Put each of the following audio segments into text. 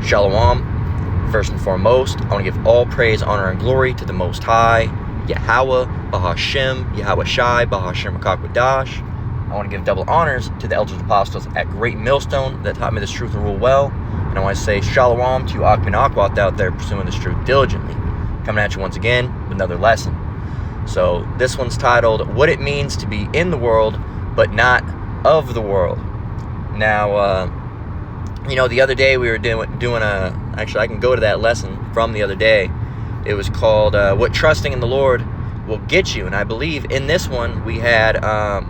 Shalom. First and foremost, I want to give all praise, honor, and glory to the Most High, Yahweh, Bahashem, Yahweh Shai, Bahashem Akakwadash. I want to give double honors to the elders apostles at Great Millstone that taught me this truth and rule well. And I want to say Shalom to Akmin Akwat out there pursuing this truth diligently. Coming at you once again with another lesson. So this one's titled, What It Means to Be in the World, but Not of the World. Now, the other day we were doing actually I can go to that lesson from the other day. It was called, What Trusting in the Lord Will Get You. And I believe in this one we had, I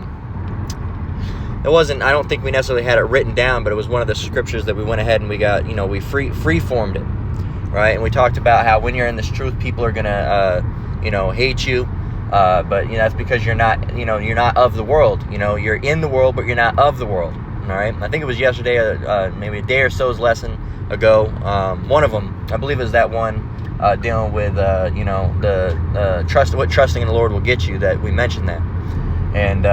don't think we necessarily had it written down, but it was one of the scriptures that we went ahead and we got, we free-formed it, right? And we talked about how when you're in this truth, people are going to, hate you, but, that's because you're not, you're not of the world. You're in the world, but you're not of the world, all right? I think it was yesterday, maybe a day or so's lesson ago. One of them, I believe it was that one dealing with, what trusting in the Lord will get you, that we mentioned that. And,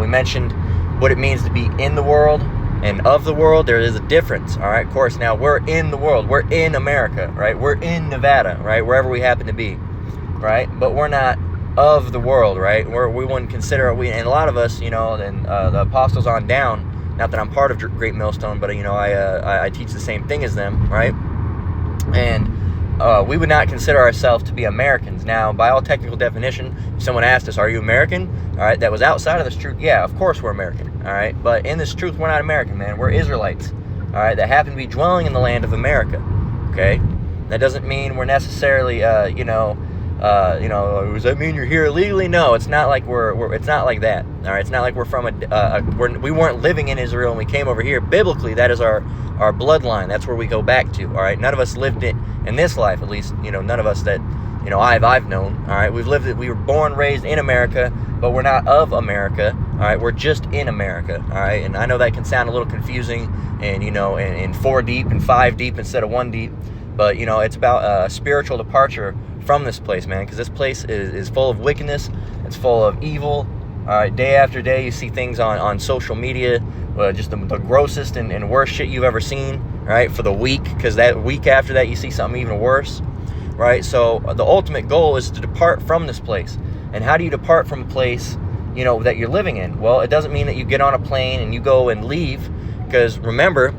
we mentioned what it means to be in the world and of the world. There is a difference, all right? Of course, now we're in the world. We're in America, right? We're in Nevada, right? Wherever we happen to be, right? But we're not of the world, right? We wouldn't consider it. And a lot of us, and the apostles on down, not that I'm part of Great Millstone, but, I teach the same thing as them, right? And we would not consider ourselves to be Americans. Now, by all technical definition, if someone asked us, are you American? All right, that was outside of this truth. Yeah, of course we're American, all right? But in this truth, we're not American, man. We're Israelites, all right, that happen to be dwelling in the land of America, okay? That doesn't mean we're necessarily, does that mean you're here illegally? No, it's not like it's not like that, all right? It's not like we're from we weren't living in Israel and we came over here. Biblically, that is our bloodline. That's where we go back to, all right? None of us lived it in this life, at least, none of us that, I've known, all right? We've lived it. We were born, raised in America, but we're not of America, all right? We're just in America, all right? And I know that can sound a little confusing and, and 4 deep and 5 deep instead of 1 deep, but, it's about spiritual departure from this place, man, because this place is full of wickedness. It's full of evil. All right, day after day, you see things on social media, just the grossest and worst shit you've ever seen, right, for the week, because that week after that, you see something even worse, right? So the ultimate goal is to depart from this place. And how do you depart from a place, that you're living in? Well, it doesn't mean that you get on a plane and you go and leave, because remember,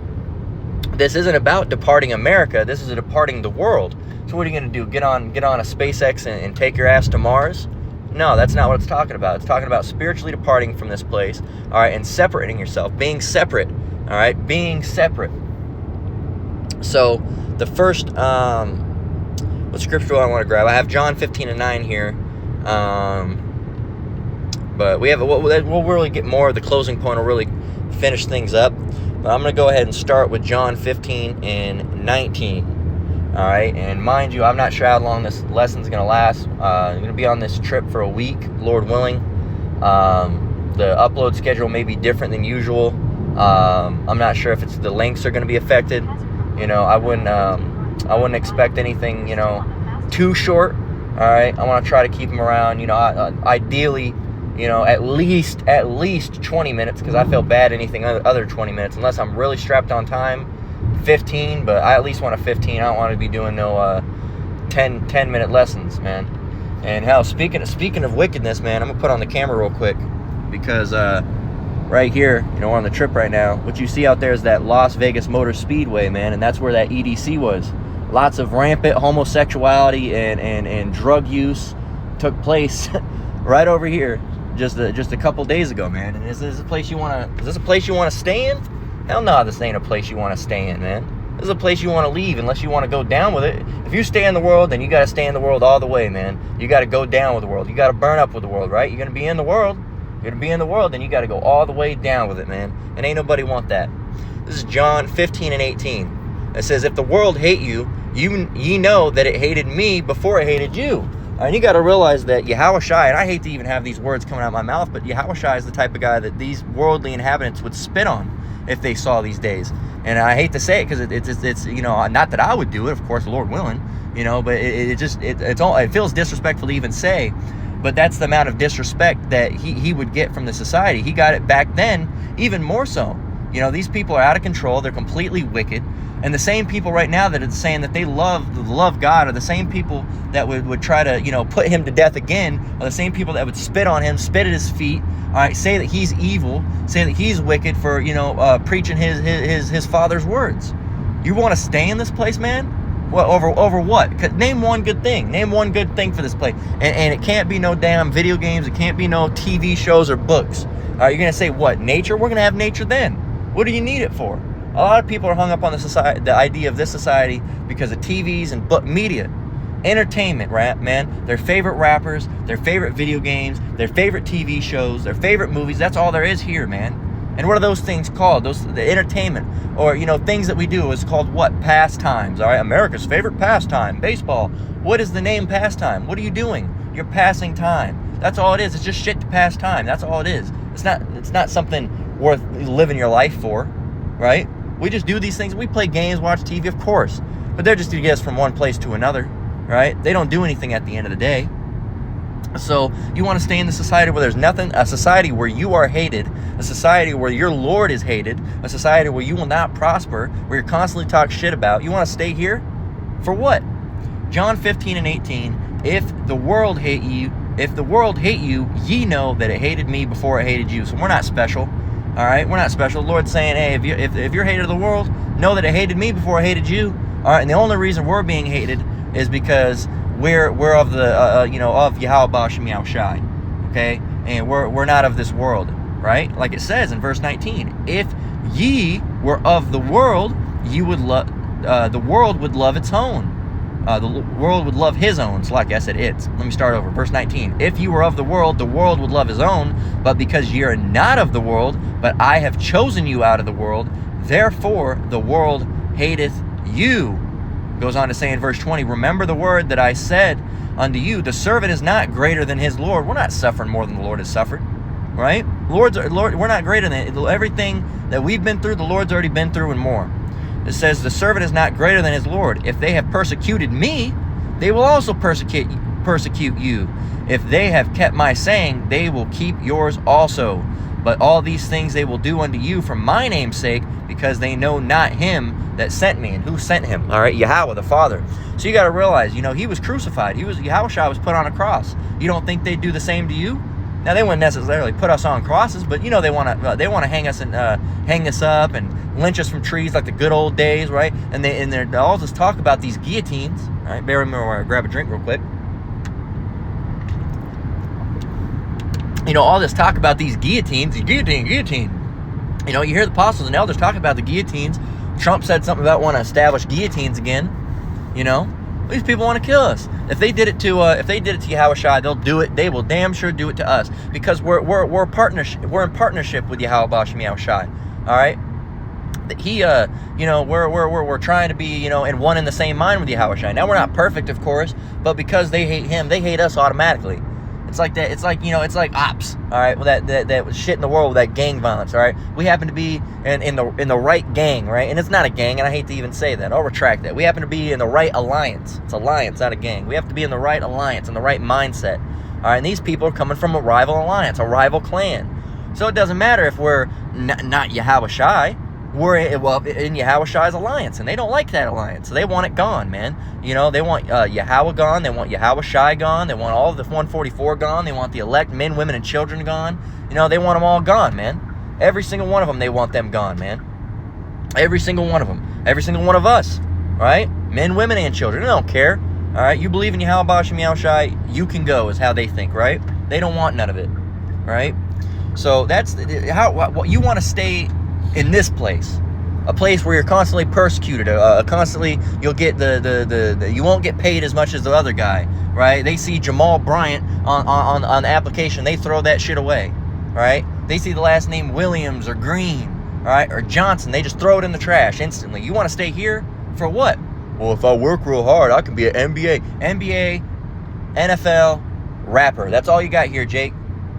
this isn't about departing America. This is departing the world. So what are you going to do? Get on a SpaceX and take your ass to Mars? No, that's not what it's talking about. It's talking about spiritually departing from this place, all right, and separating yourself, being separate, all right, being separate. So the first, what scripture do I want to grab? I have John 15:9 here, but we'll really get more of the closing point. Will really finish things up. But I'm going to go ahead and start with John 15:19. All right, and mind you, I'm not sure how long this lesson's going to last. I'm going to be on this trip for a week, Lord willing. The upload schedule may be different than usual. I'm not sure if the links are going to be affected. I wouldn't expect anything, too short. All right, I want to try to keep them around, ideally, at least 20 minutes, because I feel bad anything other 20 minutes, unless I'm really strapped on time. 15, but I at least want a 15. I don't want to be doing no 10-minute lessons, man. And hell, speaking of wickedness, man, I'm gonna put on the camera real quick, because right here, we're on the trip right now. What you see out there is that Las Vegas Motor Speedway, man, and that's where that EDC was. Lots of rampant homosexuality and drug use took place right over here just a couple days ago, man. And is this a place you wanna stay in? Hell no, this ain't a place you want to stay in, man. This is a place you want to leave unless you want to go down with it. If you stay in the world, then you got to stay in the world all the way, man. You got to go down with the world. You got to burn up with the world, right? You're going to be in the world. Then you got to go all the way down with it, man. And ain't nobody want that. This is John 15:18. It says, if the world hate you, ye know that it hated me before it hated you. And you got to realize that Yahweh Shai, and I hate to even have these words coming out of my mouth, but Yahweh Shai is the type of guy that these worldly inhabitants would spit on if they saw these days. And I hate to say it, because it's not that I would do it, of course, Lord willing, but it feels disrespectful to even say, but that's the amount of disrespect that he would get from the society. He got it back then, even more so. You know, these people are out of control. They're completely wicked. And the same people right now that are saying that they love God are the same people that would try to, you know, put him to death again, are the same people that would spit on him, spit at his feet, all right, say that he's evil, say that he's wicked for, you know, preaching his father's words. You want to stay in this place, man? What, over what? Name one good thing. Name one good thing for this place. And it can't be no damn video games. It can't be no TV shows or books. All right, you're going to say, what, nature? We're going to have nature then. What do you need it for? A lot of people are hung up on the idea of this society because of TVs and book media. Entertainment, rap, man. Their favorite rappers, their favorite video games, their favorite TV shows, their favorite movies. That's all there is here, man. And what are those things called? The entertainment, or, you know, things that we do is called what? Pastimes. All right, America's favorite pastime, baseball. What is the name pastime? What are you doing? You're passing time. That's all it is. It's just shit to pass time. That's all it is. It's not something worth living your life for, right? We just do these things. We play games, watch TV, of course, but they're just to get us from one place to another, right? They don't do anything at the end of the day. So you want to stay in the society where there's nothing, a society where you are hated, a society where your Lord is hated, a society where you will not prosper, where you're constantly talked shit about. You want to stay here? For what? John 15:18, if the world hate you, ye know that it hated me before it hated you. So we're not special, all right? We're not special. The Lord's saying, hey, if you're hated of the world, know that it hated me before it hated you, all right? And the only reason we're being hated is because we're of the of Yahweh Bashem Yahushai, okay, and we're not of this world, right? Like it says in verse 19, if ye were of the world, you would love the world would love its own. The world would love his own. So like I said, it's. Let me start over. Verse 19. If you were of the world would love his own. But because ye are not of the world, but I have chosen you out of the world, therefore the world hateth you. Goes on to say in verse 20, remember the word that I said unto you, the servant is not greater than his Lord. We're not suffering more than the Lord has suffered, right? Lord, we're not greater than it. Everything that we've been through, the Lord's already been through and more. It says the servant is not greater than his Lord. If they have persecuted me, they will also persecute you. If they have kept my saying, they will keep yours also. But all these things they will do unto you for my name's sake, because they know not him that sent me. And who sent him? All right, Yahweh, the Father. So you got to realize, you know, he was crucified. Yahushua was put on a cross. You don't think they'd do the same to you? Now, they wouldn't necessarily put us on crosses, but, you know, they want to hang us and hang us up and lynch us from trees like the good old days, right? And they all just talk about these guillotines. All right, bear with me while I grab a drink real quick. You know, all this talk about these guillotines, guillotine. You know, you hear the apostles and elders talk about the guillotines. Trump said something about wanting to establish guillotines again. You know, these people want to kill us. If they did it to Yahushua, they'll do it. They will damn sure do it to us, because we're partnership. We're in partnership with Yahweh Bashem Yahushua. All right. He, you know, we're trying to be, you know, and one in the same mind with Yahushua. Now, we're not perfect, of course, but because they hate him, they hate us automatically. It's like that. It's like, you know, it's like ops. All right, well, that shit in the world with that gang violence. All right, we happen to be in the right gang, right? And it's not a gang, and I hate to even say that. I'll retract that. We happen to be in the right alliance. It's alliance, not a gang. We have to be in the right alliance, in the right mindset. All right, and these people are coming from a rival alliance, a rival clan. So it doesn't matter if we're not Yahushai. We're in Yahushua's alliance, and they don't like that alliance, so they want it gone, man. You know, they want Yahweh gone, they want Yahushua gone, they want all of the 144 gone, they want the elect men, women, and children gone. You know, they want them all gone, man. Every single one of them, they want them gone, man. Every single one of them. Every single one of us, right? Men, women, and children. They don't care, all right? You believe in Yahweh Bashem Yahushua, you can go, is how they think, right? They don't want none of it, right? So that's how you want to stay in this place, a place where you're constantly persecuted, constantly you'll get the you won't get paid as much as the other guy, right? They see Jamal Bryant on the application, they throw that shit away, right? They see the last name Williams or Green, right, or Johnson, they just throw it in the trash instantly. You want to stay here for what? Well, if I work real hard, I can be an NBA, NFL, rapper. That's all you got here, Jake.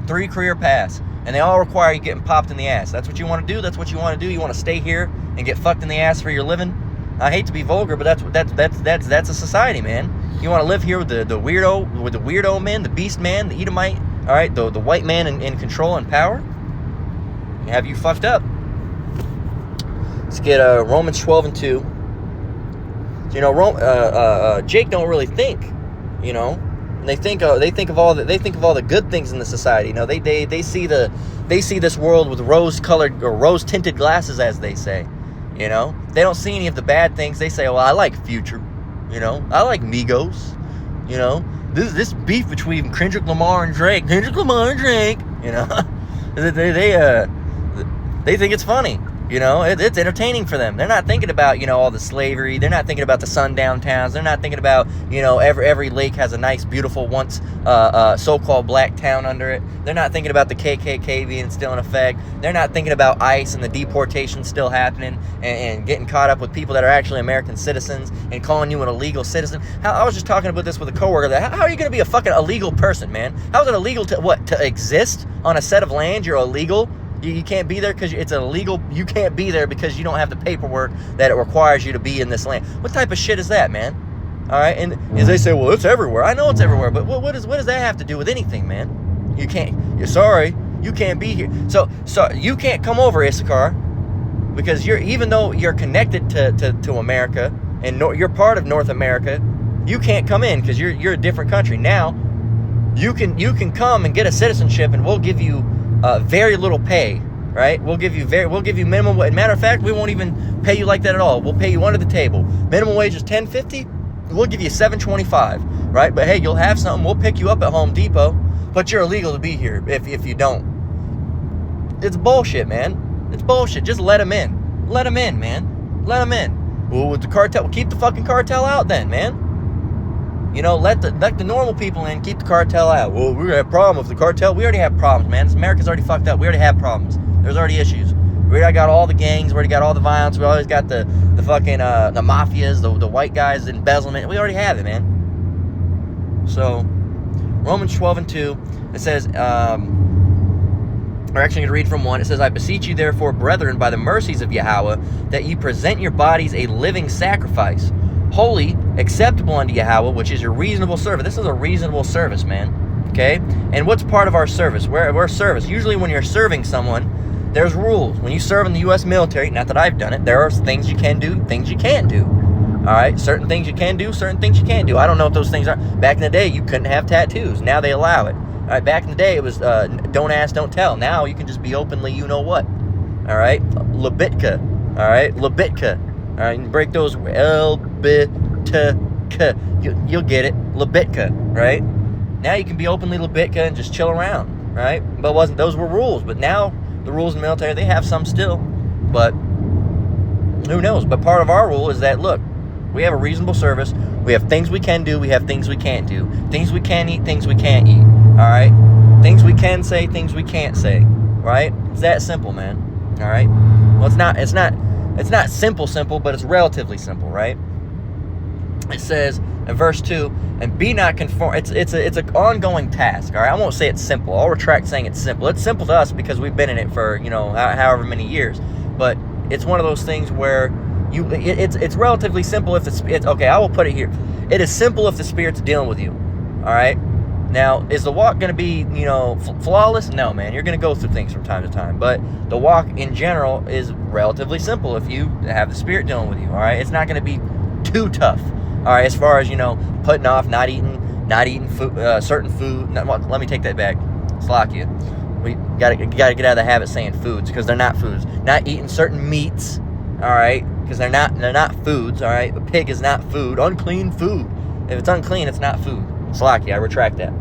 3 career paths. And they all require you getting popped in the ass. That's what you want to do. That's what you want to do. You want to stay here and get fucked in the ass for your living. I hate to be vulgar, but that's a society, man. You want to live here with the weirdo men, the beast man, the Edomite, all right, the white man in control and power. Have you fucked up? Let's get Romans 12 and 2. So, you know, Jake don't really think, you know. They think of all the good things in the society. You know, they see this world with rose-colored or rose-tinted glasses, as they say. You know, they don't see any of the bad things. They say, well, I like Future. You know, I like Migos. You know, this beef between Kendrick Lamar and Drake. You know, they think it's funny. You know, it's entertaining for them. They're not thinking about, you know, all the slavery. They're not thinking about the sundown towns. They're not thinking about, you know, every lake has a nice, beautiful, once so-called black town under it. They're not thinking about the KKK being still in effect. They're not thinking about ICE and the deportation still happening and getting caught up with people that are actually American citizens and calling you an illegal citizen. I was just talking about this with a coworker. How are you going to be a fucking illegal person, man? How is it illegal to exist on a set of land? You're illegal. You can't be there because it's illegal. You can't be there because you don't have the paperwork that it requires you to be in this land. What type of shit is that, man? All right, and as they say, well, it's everywhere. I know it's everywhere, but what does that have to do with anything, man? You can't. You're sorry, you can't be here. So you can't come over, Issachar, because even though you're connected to America and you're part of North America, you can't come in because you're a different country. Now, you can come and get a citizenship, and we'll give you very little pay, right? We'll give you minimum. Matter of fact, we won't even pay you like that at all. We'll pay you under the table. Minimum wage is $10.50. We'll give you $7.25, right? But hey, you'll have something. We'll pick you up at Home Depot, but you're illegal to be here if you don't. It's bullshit, man. It's bullshit. Just let them in. Let them in, man. Let them in. Well, with the cartel, keep the fucking cartel out then, man. You know, let the normal people in, keep the cartel out. Well, we're going to have problems with the cartel. We already have problems, man. America's already fucked up. We already have problems. There's already issues. We already got all the gangs. We already got all the violence. We always got the fucking, the mafias, the white guys, embezzlement. We already have it, man. So, Romans 12 and 2, it says, we're actually going to read from 1. It says, I beseech you, therefore, brethren, by the mercies of Yahweh, that ye present your bodies a living sacrifice, holy, acceptable unto Yahweh, which is your reasonable service. This is a reasonable service, man. Okay? And what's part of our service? We're service. Usually when you're serving someone, there's rules. When you serve in the U.S. military, not that I've done it, there are things you can do, things you can't do. All right? Certain things you can do, certain things you can't do. I don't know if those things are. Back in the day, you couldn't have tattoos. Now they allow it. All right? Back in the day, it was don't ask, don't tell. Now you can just be openly you know what. All right? Lebitka. All right? Lebitka. All right, and break those L-B-T-K. You'll get it. Lebitka, right? Now you can be openly Lebitka and just chill around, right? But those were rules. But now the rules in the military, they have some still. But who knows? But part of our rule is that, look, we have a reasonable service. We have things we can do. We have things we can't do. Things we can eat, things we can't eat. All right? Things we can say, things we can't say. Right? It's that simple, man. All right? Well, it's not simple, but it's relatively simple, right? It says in verse 2, and be not conformed. It's an ongoing task, all right? I won't say it's simple. I'll retract saying it's simple. It's simple to us because we've been in it for, you know, however many years. But it's one of those things where it's relatively simple if it's okay, I will put it here. It is simple if the Spirit's dealing with you, all right? Now, is the walk going to be, you know, flawless? No, man. You're going to go through things from time to time. But the walk in general is relatively simple if you have the Spirit dealing with you, all right? It's not going to be too tough, all right, as far as, you know, putting off not eating food, certain food. Let me take that back. Slakia. We got to get out of the habit saying foods because they're not foods. Not eating certain meats, all right, because they're not foods, all right? A pig is not food. Unclean food. If it's unclean, it's not food. Slacky, I retract that.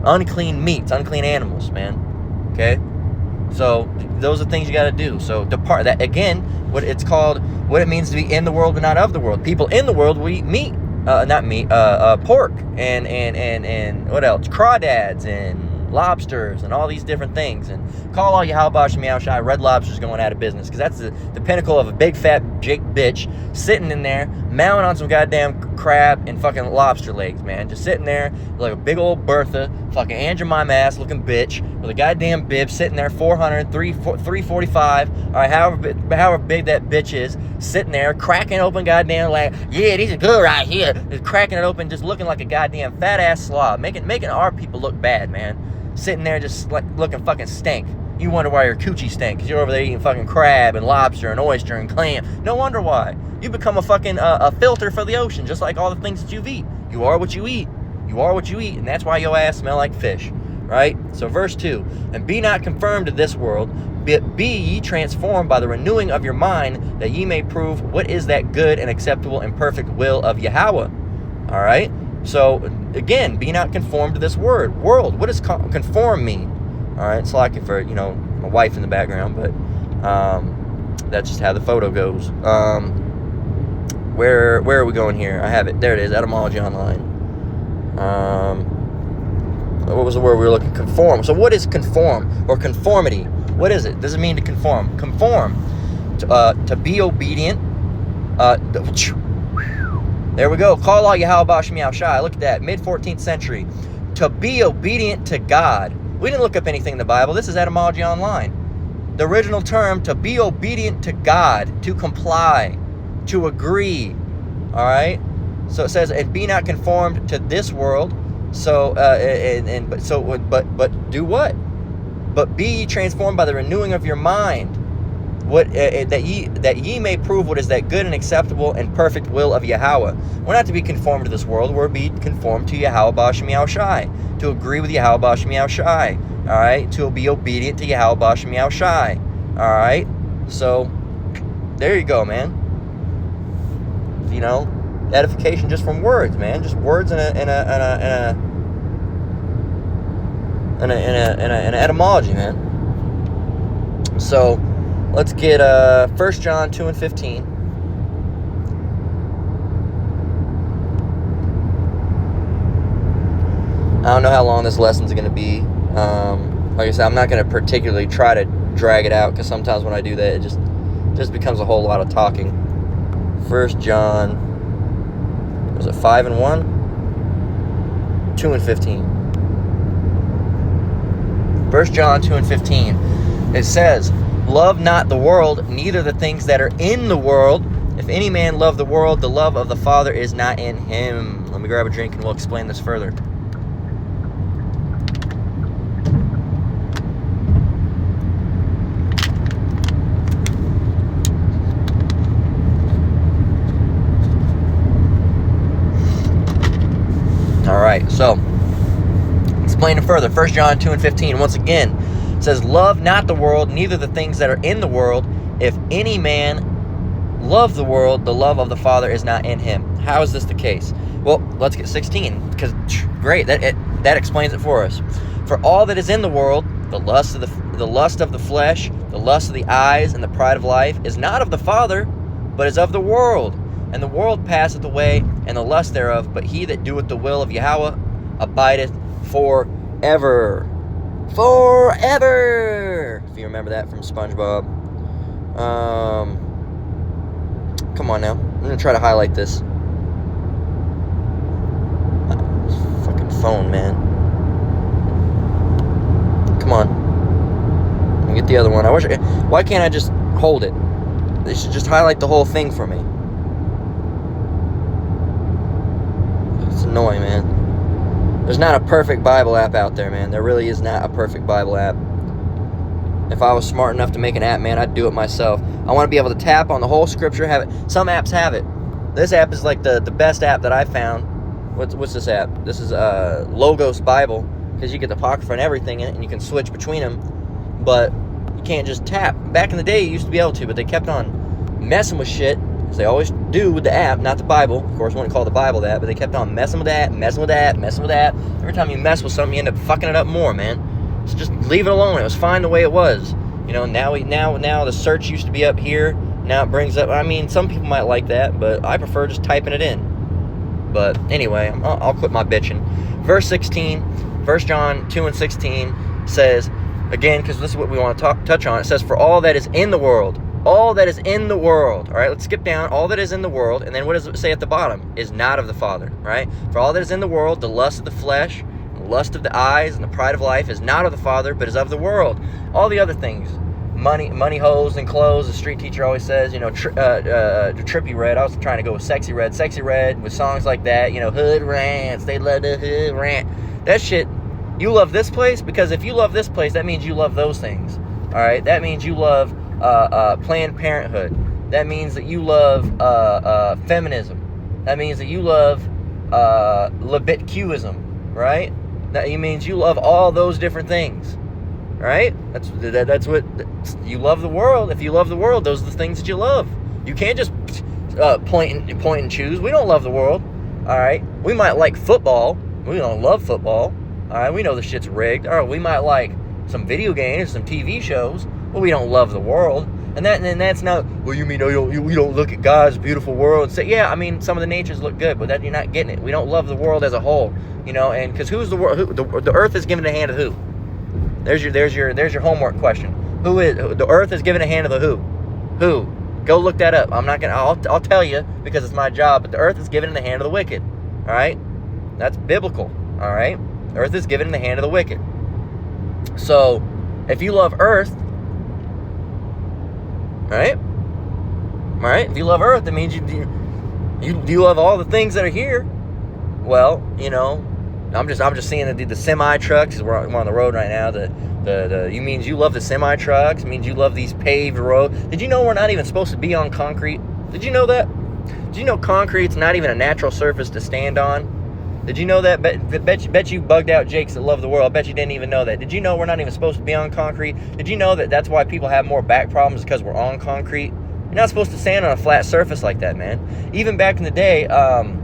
Unclean meats, unclean animals, man. Okay? So, those are things you got to do. So, depart. That, again, what it means to be in the world but not of the world. People in the world will eat meat. Pork and what else? Crawdads and lobsters and all these different things. And call all you Halbosh and Meow Shy Red Lobsters going out of business because that's the pinnacle of a big fat Jake bitch sitting in there mowing on some goddamn crab and fucking lobster legs, man. Just sitting there like a big old Bertha, fucking Aunt Jemima ass looking bitch with a goddamn bib sitting there 345, all right, however big that bitch is, sitting there cracking open goddamn like, yeah, these are good right here. Just cracking it open, just looking like a goddamn fat ass slob, making our people look bad, man. Sitting there just like looking fucking stank. You wonder why your coochie stinks, because you're over there eating fucking crab and lobster and oyster and clam. No wonder why. You become a fucking a filter for the ocean, just like all the things that you've eaten. You are what you eat. You are what you eat, and that's why your ass smell like fish, right? So verse 2, and be not conformed to this world, but be ye transformed by the renewing of your mind, that ye may prove what is that good and acceptable and perfect will of Yahweh. All right? So, again, be not conformed to this world. What does conform mean? All right? It's like for, my wife in the background, but that's just how the photo goes. Where are we going here? I have it. There it is, Etymology Online. What was the word we were looking? Conform. So what is conform or conformity? What is it? Does it mean to conform? Conform. To be obedient. There we go. Call all Yahweh Bashem Yahushai. Look at that. Mid-14th century. To be obedient to God. We didn't look up anything in the Bible. This is Etymology Online. The original term, to be obedient to God, to comply, to agree. All right? So it says, and be not conformed to this world. So, but do what? But be ye transformed by the renewing of your mind. What that ye may prove what is that good and acceptable and perfect will of Yahweh. We're not to be conformed to this world. We're to be conformed to Yahweh Bashem Yahushai. To agree with Yahweh Bashem Yahushai. All right? To be obedient to Yahweh Bashem Yahushai. All right? So, there you go, man. Edification just from words, man. Just words in an etymology, man. So let's get 1 John 2 and 15. I don't know how long this lesson's going to be. Like I said, I'm not going to particularly try to drag it out, because sometimes when I do that, it just becomes a whole lot of talking. 1 John, was it 5 and 1? 2 and 15. 1 John 2 and 15. It says, love not the world, neither the things that are in the world. If any man love the world, the love of the Father is not in him. Let me grab a drink and we'll explain this further. Alright, so explain it further. 1 John 2 and 15. Once again, it says, love not the world, neither the things that are in the world. If any man love the world, the love of the Father is not in him. How is this the case? Well, let's get 16, because great, that explains it for us. For all that is in the world, the lust of the flesh, the lust of the eyes, and the pride of life, is not of the Father, but is of the world. And the world passeth away, and the lust thereof, but he that doeth the will of Yahweh abideth forever. Forever! If you remember that from SpongeBob. Come on now. I'm going to try to highlight this. Fucking phone, man. Come on. Let me get the other one. Why can't I just hold it? They should just highlight the whole thing for me. It's annoying, man. There's not a perfect Bible app out there, man. There really is not a perfect Bible app. If I was smart enough to make an app, man, I'd do it myself. I want to be able to tap on the whole scripture, have it. Some apps have it. This app is like the best app that I found. What's this app? This is Logos Bible, because you get the Apocrypha and everything in it, and you can switch between them. But you can't just tap. Back in the day, you used to be able to, but they kept on messing with shit, as they always do with the app, not the Bible. Of course, we wouldn't call the Bible that, but they kept on messing with that, messing with that, messing with that. Every time you mess with something, you end up fucking it up more, man. So just leave it alone. It was fine the way it was. Now the search used to be up here. Now it brings up, some people might like that, but I prefer just typing it in. But anyway, I'll quit my bitching. Verse 16, 1 John 2 and 16 says, again, because this is what we want to touch on. It says, for all that is in the world. All that is in the world. All right, let's skip down. All that is in the world. And then what does it say at the bottom? Is not of the Father. Right? For all that is in the world, the lust of the flesh, the lust of the eyes, and the pride of life is not of the Father, but is of the world. All the other things. Money, hoes, and clothes. The street teacher always says, Trippy Red. I was trying to go with Sexy Red. Sexy Red with songs like that. Hood rants. They love the hood rant. That shit, you love this place? Because if you love this place, that means you love those things. All right, that means you love Planned Parenthood. That means that you love feminism. That means that you love LGBTQism, right? That means you love all those different things, right? That's what you love the world. If you love the world, those are the things that you love. You can't just point and choose. We don't love the world, all right? We might like football. We don't love football, all right? We know the shit's rigged. All right, we might like some video games, some TV shows, but we don't love the world. And that's not, well, you mean you don't look at God's beautiful world and say, yeah, I mean, some of the natures look good, but that you're not getting it. We don't love the world as a whole, you know, and because who's the world? The earth is given a hand of who? There's your homework question. The earth is given a hand of the who? Who? Go look that up. I'll tell you because it's my job, but the earth is given in the hand of the wicked. All right? That's biblical. All right? The earth is given in the hand of the wicked. So, if you love earth, right? Right? If you love earth, that means you love all the things that are here. Well, you know, I'm just seeing the semi trucks. We're on the road right now. You means you love the semi trucks. It means you love these paved roads. Did you know we're not even supposed to be on concrete? Did you know that? Did you know concrete's not even a natural surface to stand on? Did you know that? Bet you bugged out Jakes that love the world. I bet you didn't even know that. Did you know we're not even supposed to be on concrete? Did you know that that's why people have more back problems because we're on concrete? You're not supposed to stand on a flat surface like that, man. Even back in the day, and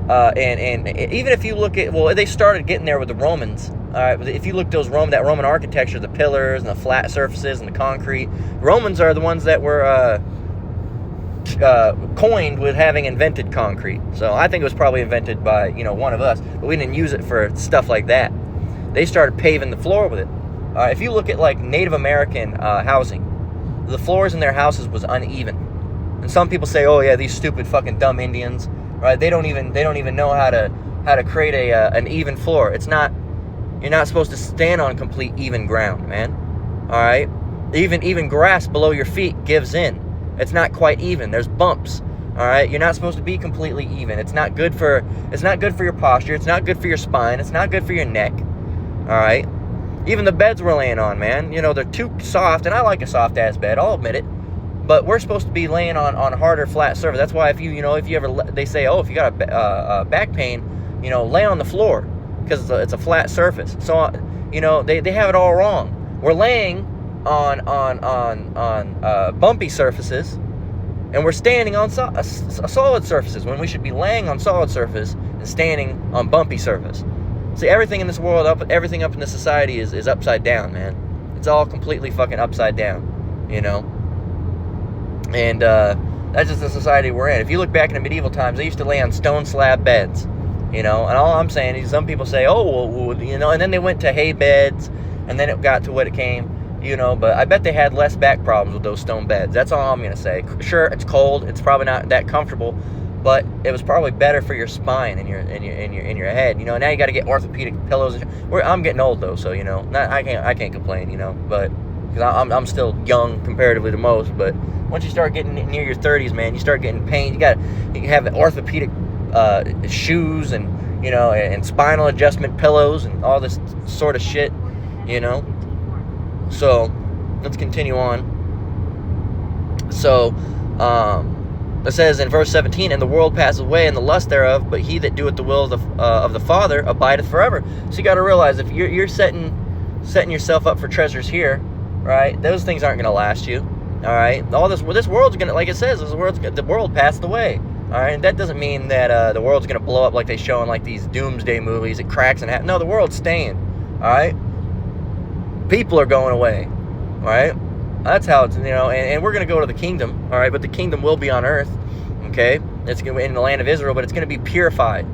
even if you look at, well, they started getting there with the Romans. All right, if you look at that Roman architecture, the pillars and the flat surfaces and the concrete, Romans are the ones that were coined with having invented concrete. So I think it was probably invented by, you know, one of us, but we didn't use it for stuff like that. They started paving the floor with it. If you look at like Native American housing, the floors in their houses was uneven. And some people say, oh yeah, these stupid fucking dumb Indians, right? They don't even know how to create an even floor. It's not, you're not supposed to stand on complete even ground, man. All right? Even grass below your feet gives in. It's not quite even. There's bumps. All right? You're not supposed to be completely even. It's not good for your posture. It's not good for your spine. It's not good for your neck. All right? Even the beds we're laying on, man, you know, they're too soft, and I like a soft ass bed, I'll admit it. But we're supposed to be laying on harder flat surface. That's why if you ever, they say, oh, if you got a back pain, you know, lay on the floor because it's a flat surface. So, you know, they have it all wrong. We're laying on bumpy surfaces, and we're standing on solid surfaces when we should be laying on solid surface and standing on bumpy surface. See, everything in this world, everything up in this society is upside down, man. It's all completely fucking upside down, you know. And that's just the society we're in. If you look back in the medieval times, they used to lay on stone slab beds, you know. And all I'm saying is some people say, oh, well, you know, and then they went to hay beds, and then it got to what it came, you know. But I bet they had less back problems with those stone beds. That's all I'm gonna say. Sure, it's cold. It's probably not that comfortable, but it was probably better for your spine and your head. You know, now you got to get orthopedic pillows. I'm getting old though, so you know, I can't complain, you know, but because I'm still young comparatively to most. But once you start getting near your 30s, man, you start getting pain. You have orthopedic shoes and, you know, and spinal adjustment pillows and all this sort of shit, you know. So let's continue on. So it says in verse 17, and the world passes away and the lust thereof, but he that doeth the will of the Father abideth forever. So you got to realize if you're setting yourself up for treasures here, right? Those things aren't going to last you. All right, all this world's gonna, like it says, the world passed away. All right, and that doesn't mean that the world's gonna blow up like they show in like these doomsday movies. It cracks and no, the world's staying. All right, people are going away. All right, that's how it's, you know, and we're gonna go to the kingdom. All right, but the kingdom will be on earth. Okay, it's gonna be in the land of Israel, but it's gonna be purified.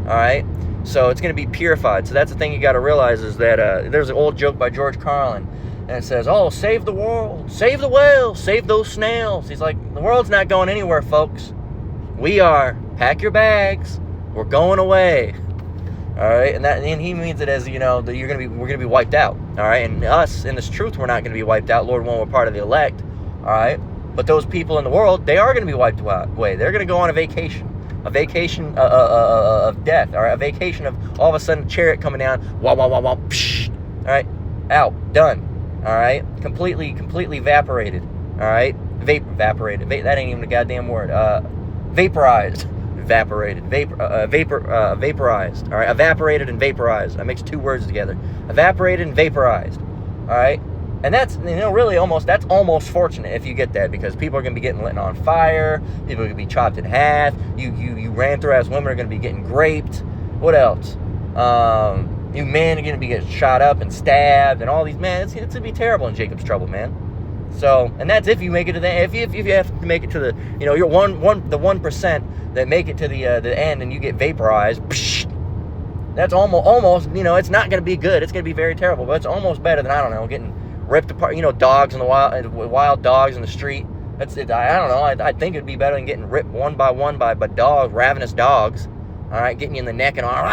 All right, so it's gonna be purified. So that's the thing you got to realize is that there's an old joke by George Carlin. And it says, oh, save the world, save the whales, save those snails. He's like, the world's not going anywhere, folks. We are. Pack your bags. We're going away. All right, and he means it as, you know, that we're gonna be wiped out. All right, and us in this truth, we're not gonna be wiped out. Lord willing, we're part of the elect. All right, but those people in the world, they are gonna be wiped away. They're gonna go on a vacation of death. All right, a vacation of all of a sudden chariot coming down, wah wah wah wah, psh, all right, out, done. All right, completely evaporated. All right, evaporated. That ain't even a goddamn word. Vaporized, evaporated, vaporized. All right, evaporated and vaporized. I mixed two words together. Evaporated and vaporized. All right, and that's, really that's almost fortunate if you get that, because people are gonna be getting lit on fire. People are gonna be chopped in half. You ran through as women are gonna be getting raped. What else? You men are gonna be getting shot up and stabbed and all these. Man, it's gonna be terrible in Jacob's Trouble, man. So, and that's if you make it to the if you have to make it to the you're the 1% that make it to the end and you get vaporized. Psh, that's almost it's not gonna be good. It's gonna be very terrible, but it's almost better than, I don't know, getting ripped apart. Dogs in the wild dogs in the street. That's it. I don't know. I think it'd be better than getting ripped one by one by dogs, ravenous dogs. All right, getting you in the neck and all,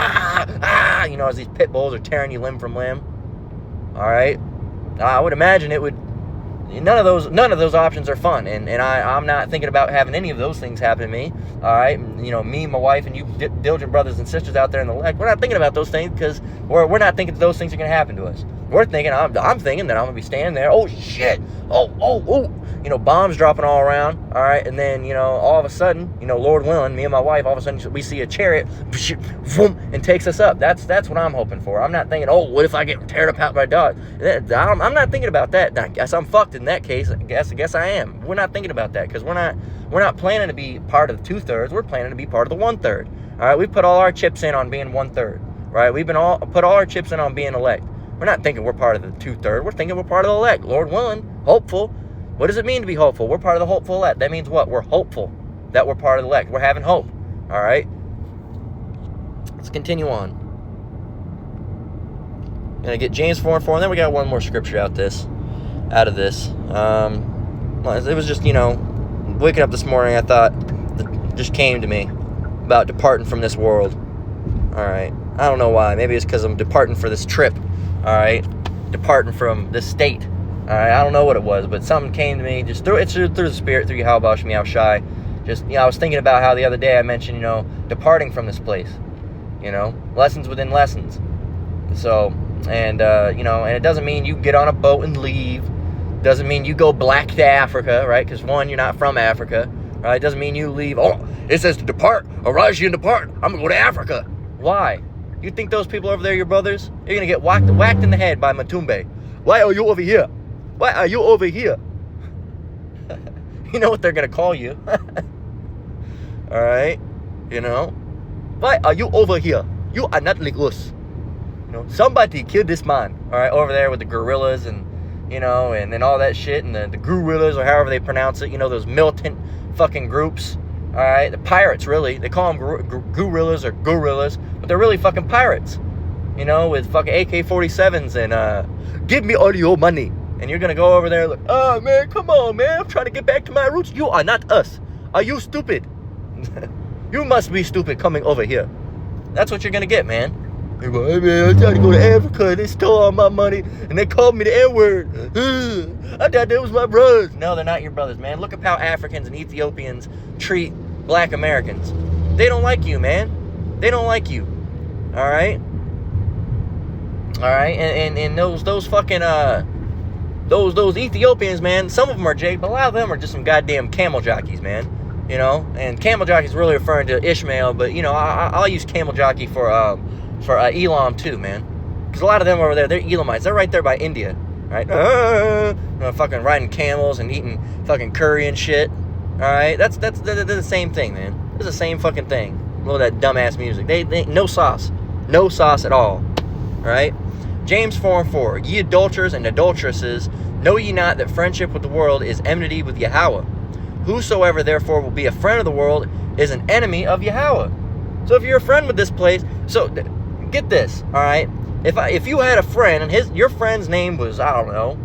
as these pit bulls are tearing you limb from limb. All right, I would imagine it would. None of those options are fun, and I'm not thinking about having any of those things happen to me. All right, me, my wife, and you diligent brothers and sisters out there in the elect, we're not thinking about those things because we're not thinking that those things are going to happen to us. We're thinking, I'm thinking that I'm going to be standing there. Oh shit! Oh! Bombs dropping all around. All right, and then all of a sudden, Lord willing, me and my wife, all of a sudden we see a chariot, boom, and takes us up. That's what I'm hoping for. I'm not thinking, what if I get teared apart by a dog? I'm not thinking about that. I guess I'm fucked in that case. I guess I am. We're not thinking about that because we're not planning to be part of the 2/3. We're planning to be part of the 1/3. All right, we put all our chips in on being 1/3. Right, we've put all our chips in on being elect. We're not thinking we're part of the 2/3. We're thinking we're part of the elect. Lord willing, hopeful. What does it mean to be hopeful? We're part of the hopeful elect. That means what? We're hopeful that we're part of the elect. We're having hope. All right. Let's continue on. Gonna get James 4:4, and then we got one more scripture out of this. It was just waking up this morning. I thought it just came to me about departing from this world. All right. I don't know why. Maybe it's because I'm departing for this trip. All right, departing from this state. All right, I don't know what it was, but something came to me just through the Spirit, through Yahweh Shemi Shai. Just I was thinking about how the other day I mentioned departing from this place. Lessons within lessons. So and it doesn't mean you get on a boat and leave. Doesn't mean you go black to Africa, right? Because one, you're not from Africa, right? Doesn't mean you leave. Oh, it says to depart. Arise ye and depart. I'm gonna go to Africa. Why? You think those people over there, your brothers, you're going to get whacked in the head by Matumbe. Why are you over here? Why are you over here? You know what they're going to call you. All right? Why are you over here? You are not like us. Somebody killed this man. All right? Over there with the gorillas and and all that shit. And the gorillas, or however they pronounce it. Those militant fucking groups. All right, the pirates, really. They call them gorillas or gorillas, but they're really fucking pirates. With fucking AK-47s and give me all your money. And you're gonna go over there like, oh man, come on, man, I'm trying to get back to my roots. You are not us. Are you stupid? You must be stupid coming over here. That's what you're gonna get, man. Hey man, I'm trying to go to Africa and they stole all my money and they called me the N-word. I thought that was my brothers. No, they're not your brothers, man. Look up how Africans and Ethiopians treat black Americans. They don't like you, man. They don't like you. All right? And those fucking those Ethiopians, man, some of them are Jake, but a lot of them are just some goddamn camel jockeys, man. And camel jockey is really referring to Ishmael, but I'll use camel jockey for Elam too, man. Because a lot of them over there, they're Elamites. They're right there by India, right? Fucking riding camels and eating fucking curry and shit. All right, that's the same thing, man. It's the same fucking thing. Look at that dumbass music. They no sauce at all. All right. James 4:4. Ye adulterers and adulteresses, know ye not that friendship with the world is enmity with Yahweh? Whosoever therefore will be a friend of the world is an enemy of Yahweh. So if you're a friend with this place, so get this, all right? If you had a friend and your friend's name was, I don't know,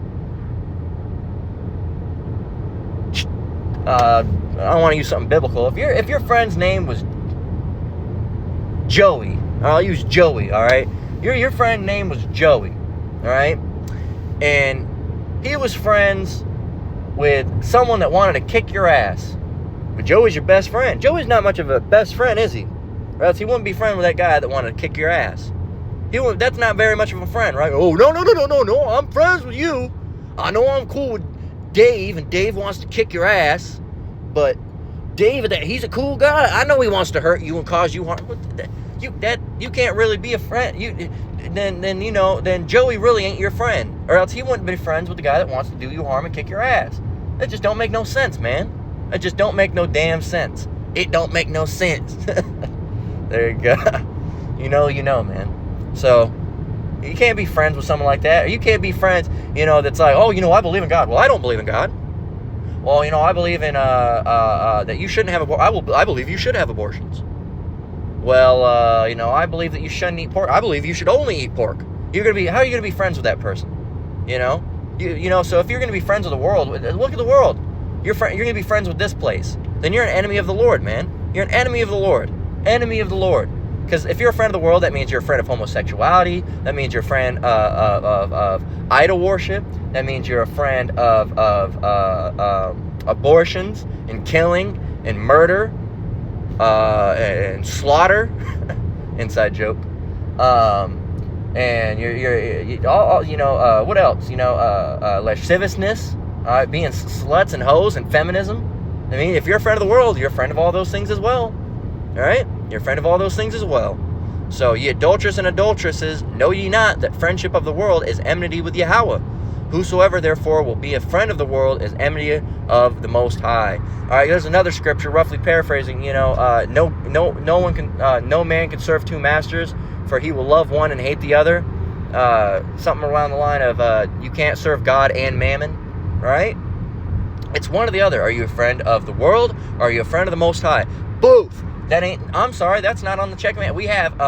I don't want to use something biblical. If your friend's name was Joey, I'll use Joey, all right? Your friend's name was Joey, all right? And he was friends with someone that wanted to kick your ass. But Joey's your best friend. Joey's not much of a best friend, is he? Or else he wouldn't be friends with that guy that wanted to kick your ass. That's not very much of a friend, right? Oh, no, I'm friends with you. I know I'm cool with Dave, and Dave wants to kick your ass, but Dave, he's a cool guy. I know he wants to hurt you and cause you harm. You can't really be a friend. Then Joey really ain't your friend, or else he wouldn't be friends with the guy that wants to do you harm and kick your ass. That just don't make no sense, man. It just don't make no damn sense. It don't make no sense. There you go. You know, man. So you can't be friends with someone like that. Or you can't be friends, that's like, oh, I believe in God. Well, I don't believe in God. Well, I believe in that you shouldn't have I believe you should have abortions. Well, I believe that you shouldn't eat pork. I believe you should only eat pork. How are you gonna be friends with that person? So if you're gonna be friends with the world, look at the world. You're gonna be friends with this place. Then you're an enemy of the Lord, man. You're an enemy of the Lord. Enemy of the Lord. Because if you're a friend of the world, that means you're a friend of homosexuality. That means you're a friend of idol worship. That means you're a friend of abortions and killing and murder and slaughter. Inside joke. And what else? Lasciviousness, being sluts and hoes and feminism. I mean, if you're a friend of the world, you're a friend of all those things as well. All right? You're a friend of all those things as well. So, ye adulterers and adulteresses, know ye not that friendship of the world is enmity with Yahweh? Whosoever, therefore, will be a friend of the world is enmity of the Most High. All right, there's another scripture, roughly paraphrasing. No man can serve two masters, for he will love one and hate the other. Something around the line of you can't serve God and mammon, right? It's one or the other. Are you a friend of the world, or are you a friend of the Most High? Both. I'm sorry, that's not on the checkmate. We have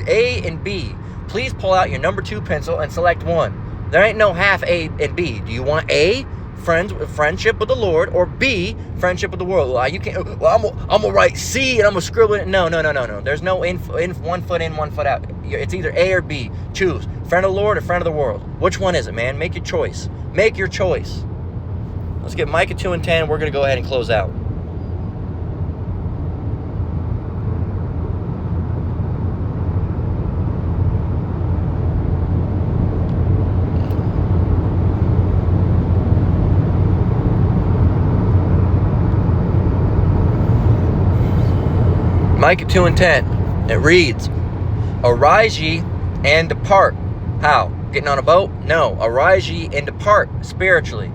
A and B. Please pull out your number 2 pencil and select one. There ain't no half A and B. Do you want A, friendship with the Lord, or B, friendship with the world? Well, you can't. Well, I'm gonna write C and I'm gonna scribble it. No. There's no in 1 foot in, 1 foot out. It's either A or B. Choose friend of the Lord or friend of the world. Which one is it, man? Make your choice. Make your choice. Let's get Micah 2 and 10. We're gonna go ahead and close out. Micah 2 and 10. It reads, Arise ye and depart. How? Getting on a boat? No. Arise ye and depart spiritually.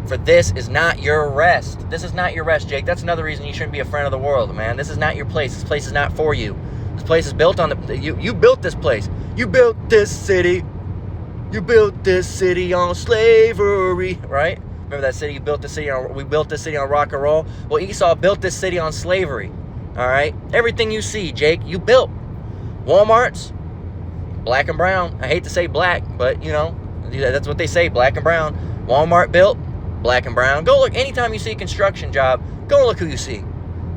For this is not your rest. This is not your rest, Jake. That's another reason you shouldn't be a friend of the world, man. This is not your place. This place is not for you. This place is built on you built this place. You built this city. You built this city on slavery, right? Remember that city? We built this city on rock and roll. Well, Esau built this city on slavery. All right, everything you see, Jake, you built. Walmart's black and brown. I hate to say black, but that's what they say, black and brown. Walmart built black and brown. Go look anytime you see a construction job. Go look who you see.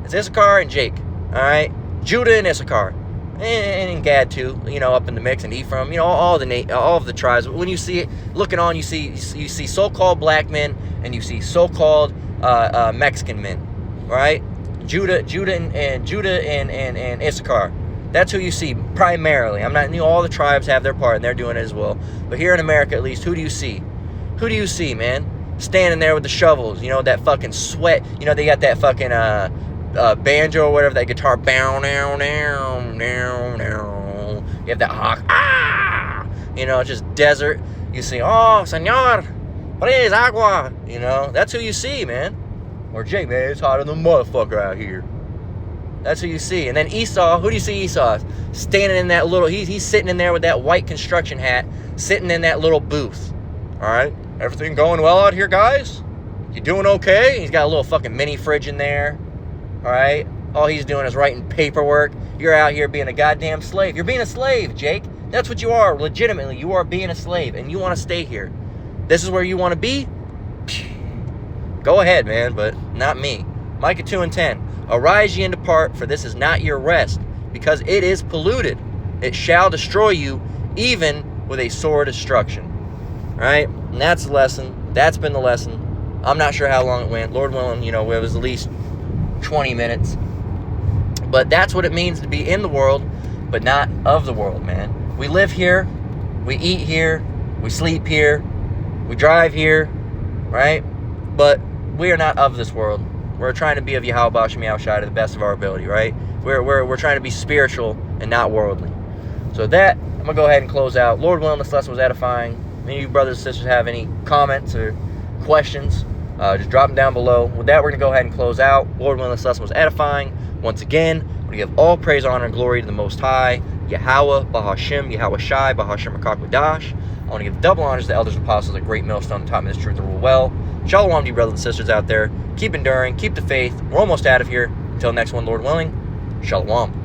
It's Issachar and Jake. All right, Judah and Issachar, and Gad too. Up in the mix, and Ephraim. All of the tribes. When you see it, looking on, you see so-called black men and you see so-called Mexican men. All right. Judah and Issachar. That's who you see primarily. I'm not. All the tribes have their part, and they're doing it as well. But here in America, at least, who do you see? Who do you see, man? Standing there with the shovels. That fucking sweat. They got that fucking banjo or whatever, that guitar. Bow now now now now. You have that hawk. Just desert. You see, oh, señor, please agua. That's who you see, man. Or Jake, man, it's hotter than a motherfucker out here. That's who you see. And then Esau, who do you see Esau? Standing in that little, he's sitting in there with that white construction hat, sitting in that little booth. All right, everything going well out here, guys? You doing okay? He's got a little fucking mini fridge in there. All right, all he's doing is writing paperwork. You're out here being a goddamn slave. You're being a slave, Jake. That's what you are, legitimately. You are being a slave, and you want to stay here. This is where you want to be? Go ahead, man, but not me. Micah 2 and 10. Arise ye and depart, for this is not your rest, because it is polluted. It shall destroy you, even with a sore destruction. Right? And that's the lesson. That's been the lesson. I'm not sure how long it went. Lord willing, it was at least 20 minutes. But that's what it means to be in the world, but not of the world, man. We live here. We eat here. We sleep here. We drive here. right? But we are not of this world. We're trying to be of Yahweh Bashem Yahushua to the best of our ability, right? We're trying to be spiritual and not worldly. So that, I'm going to go ahead and close out. Lord willing, this lesson was edifying. Any of you brothers and sisters have any comments or questions, just drop them down below. With that, we're going to go ahead and close out. Lord willing, this lesson was edifying. Once again, we're going to give all praise, honor, and glory to the Most High, Yahweh, Bahashem, Yahweh Shai, Bahashem Rakakwadash. I want to give double honors to the elders and apostles, a great millstone that taught me this truth to rule well. Shalom to you brothers and sisters out there. Keep enduring, keep the faith. We're almost out of here. Until next one, Lord willing. Shalom.